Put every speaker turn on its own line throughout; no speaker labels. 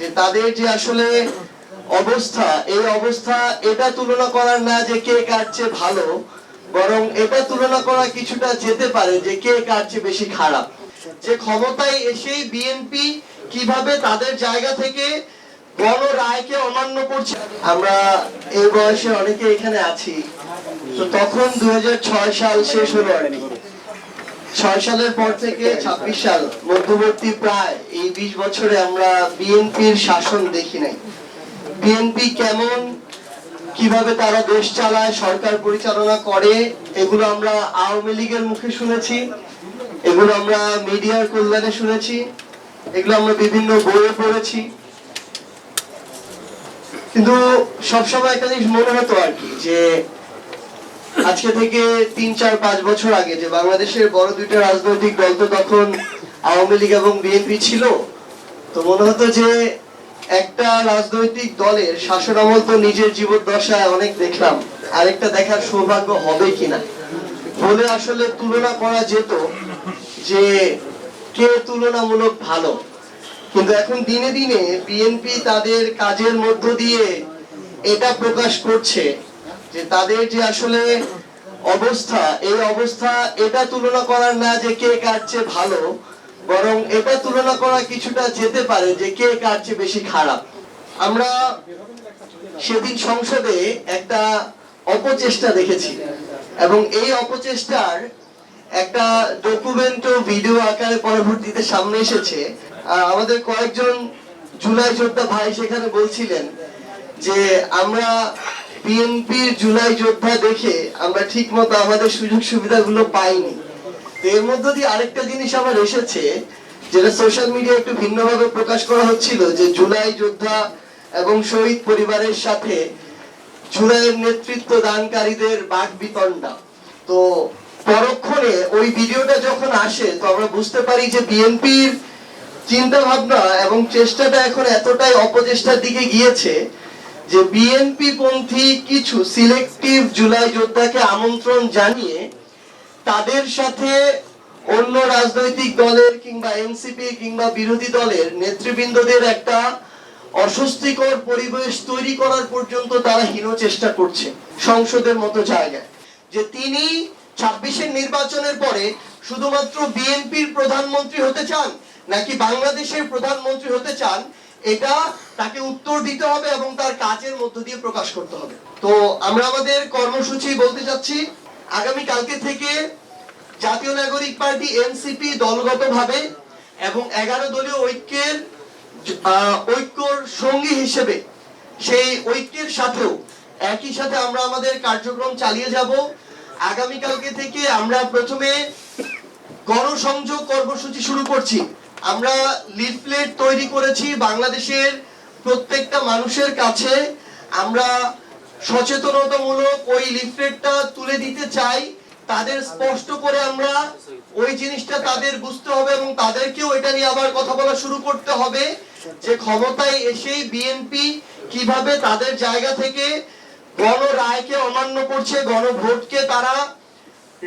যে তাদের যে আসলে অবস্থা, এই অবস্থা এটা তুলনা করার না যে কে কার চেয়ে ভালো, বরং এটা তুলনা করা কিছুটা যেতে পারে যে কে কার চেয়ে বেশি খারাপ। যে ক্ষমতায় এসেই বিএনপি কিভাবে তাদের জায়গা থেকে গণ রায়কে অমান্য করছে। আমরা এই বয়সে অনেকে এখানে আছি, তো তখন 2006 সাল শেষ হলো আর কি। 6 সালের পর থেকে 26 সাল মধ্যবর্তী প্রায় এই 20 বছরে আমরা বিএনপির শাসন দেখি নাই। বিএনপি কেমন, কিভাবে তারা দেশ চালায়, সরকার পরিচালনা করে, এগুলো আমরা আওয়ামী লীগের মুখে শুনেছি, এগুলো আমরা মিডিয়ার কল্যাণে শুনেছি, এগুলো আমরা বিভিন্ন বইয়ে পড়েছি। কিন্তু সবসময় একটা জিনিস মনে হতো আর কি, যে আজকে থেকে 3, 4, 5 বছর আগে যে বাংলাদেশের বড় দুইটা রাজনৈতিক দল তো তখন আওয়ামী লীগ এবং বিএনপি ছিল, তো মনে হতো যে একটা রাজনৈতিক দলের শাসন আমল তো নিজের জীবদ্দশায় অনেক দেখলাম, আরেকটা দেখার সৌভাগ্য হবে কিনা বলে আসলে তুলনা করা যেত যে কে তুলনামূলক ভালো। কিন্তু এখন দিনে দিনে বিএনপি তাদের কাজের মধ্য দিয়ে এটা প্রকাশ করছে যে তাদের যে আসলে অবস্থা, এই অবস্থা এটা তুলনা করার না যে কে কার চেয়ে ভালো, বরং এটা তুলনা করা কিছুটা যেতে পারে যে কে কার চেয়ে বেশি খারাপ। আমরা সেদিন সংসদে একটা অপচেষ্টা দেখেছি এবং এই অপচেষ্টার একটা ডকুমেন্ট ও ভিডিও আকারে পরবর্তীতে সামনে এসেছে। আমাদের কয়েকজন জুলাই যোদ্ধা ভাই সেখানে বলছিলেন যে আমরা বিএনপির জুলাই যোদ্ধা দেখে আমরা ঠিক মতো আমাদের সুযোগ সুবিধাগুলো পাইনি। এর মধ্য দিয়ে আরেকটা জিনিস আবার এসেছে, যেটা সোশ্যাল মিডিয়া একটু ভিন্নভাবে প্রকাশ করা হচ্ছিল, যে জুলাই যোদ্ধা এবং শহীদ পরিবারের সাথে জুলাইয়ের নেতৃত্ব দানকারীদের বাকবিতণ্ডা। তো পরক্ষণে ওই ভিডিওটা যখন আসে, তো আমরা বুঝতে পারি যে বিএনপির চিন্তা ভাবনা এবং চেষ্টাটা এখন এতটাই অপচেষ্টার দিকে গিয়েছে যে বিএনপি পন্থী কিছু সিলেক্টিভ জুলাই যোদ্ধাকে আমন্ত্রণ জানিয়ে তাদের সাথে অন্য রাজনৈতিক দলের কিংবা এনসিপি কিংবা বিরোধী দলের নেতৃবৃন্দদের একটা অস্বস্তিকর পরিবেশ তৈরি করার পর্যন্ত তারা হীন চেষ্টা করছে সংসদের মতো জায়গায়। যে তিনি 26-এর নির্বাচনের পরে শুধুমাত্র বিএনপির প্রধানমন্ত্রী হতে চান নাকি বাংলাদেশের প্রধানমন্ত্রী হতে চান, এটা তাকে উত্তর দিতে হবে এবং তার কাজের মধ্য দিয়ে প্রকাশ করতে হবে। তো আমরা আমাদের কর্মসূচি বলতে চাচ্ছি, আগামী কালকে থেকে জাতীয় নাগরিক পার্টি এনসিপি দলগতভাবে এবং 11 দলীয় ঐক্যর সঙ্গী হিসেবে সেই ঐক্যের সাথেও একই সাথে আমরা আমাদের কার্যক্রম চালিয়ে যাব। আগামী কালকে থেকে আমরা প্রথমে গণসংযোগ কর্মসূচি শুরু করছি। আমরা লিফলেট তৈরি করেছি বাংলাদেশের প্রত্যেকটা মানুষের কাছে। আমরা সচেতনতামূলক ওই লিফলেটটা তুলে দিতে চাই, তাদের স্পষ্ট করে আমরা ওই জিনিসটা তাদের বুঝতে হবে এবং তাদেরকেও এটা নিয়ে আবার কথা বলা শুরু করতে হবে যে ক্ষমতায় এসেই বিএনপি কিভাবে তাদের জায়গা থেকে গণ রায়কে অমান্য করছে, গণভোটকে তারা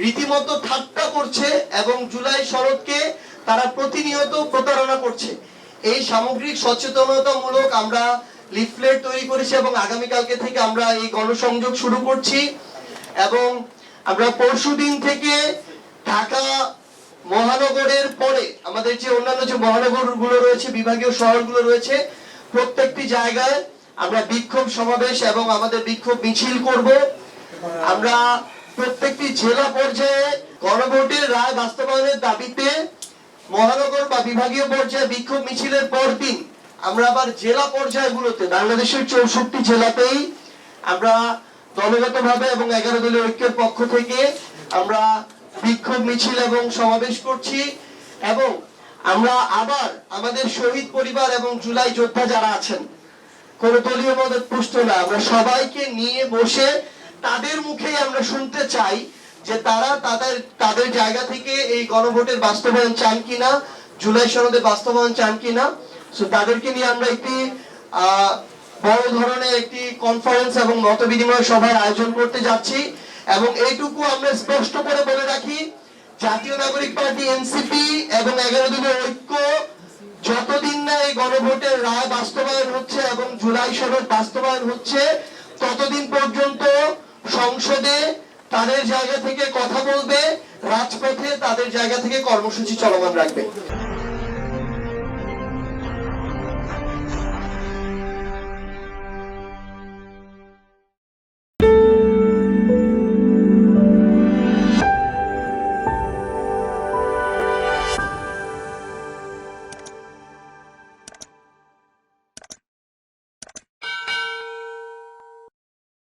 রীতিমতো ঠাট্টা করছে এবং জুলাই শরৎকে তারা প্রতিনিয়ত প্রতারণা করছে। এই সামগ্রিক সচেতনতামূলক আমরা লিফলেট তৈরি করেছি এবং আগামীকালকে থেকে আমরা এই গণসংযোগ শুরু করছি। এবং আমরা পরশুদিন থেকে ঢাকা মহানগরের পরে আমাদের যে অন্যান্য যে মহানগরগুলো রয়েছে, বিভাগীয় শহরগুলো রয়েছে, প্রত্যেকটি জায়গায় আমরা বিক্ষোভ সমাবেশ এবং আমাদের বিক্ষোভ মিছিল করব। আমরা প্রত্যেকটি জেলা পর্যায়ে গণভোটের রায় বাস্তবায়নের দাবিতে মহানগর বা বিভাগীয় পর্যায়ে বিক্ষোভ মিছিলের পর দিন আমরা আবার জেলা পর্যায়গুলোতে বাংলাদেশের 64 জেলাতেই আমরা দলগতভাবে এবং 11 দলীয় ঐক্যের পক্ষ থেকে আমরা বিক্ষোভ মিছিল এবং সমাবেশ করছি। এবং আমরা আবার আমাদের শহীদ পরিবার এবং জুলাই যোদ্ধা যারা আছেন, কোন দলীয় মদত পুষ্ট না, আমরা সবাইকে নিয়ে বসে তাদের মুখেই আমরা শুনতে চাই যে তারা তাদের জায়গা থেকে এই গণভোটের বাস্তবায়ন চান কিনা, জুলাই সনদের বাস্তবায়ন চান কিনা। সো তাদেরকে নিয়ে আমরা একটি বড় ধরনের একটি কনফারেন্স এবং মত বিনিময় সভার আয়োজন করতে যাচ্ছি। এবং এইটুকু আমরা স্পষ্ট করে বলে রাখি, জাতীয় নাগরিক পার্টি এনসিপি এবং 11 দলীয় ঐক্য যতদিন না এই গণভোটের রায় বাস্তবায়ন হচ্ছে এবং জুলাই সনদ বাস্তবায়ন হচ্ছে, ততদিন পর্যন্ত সংসদে তাদের জায়গা থেকে কথা বলবে, রাজপথে তাদের জায়গা থেকে কর্মসূচি চলমান রাখবে।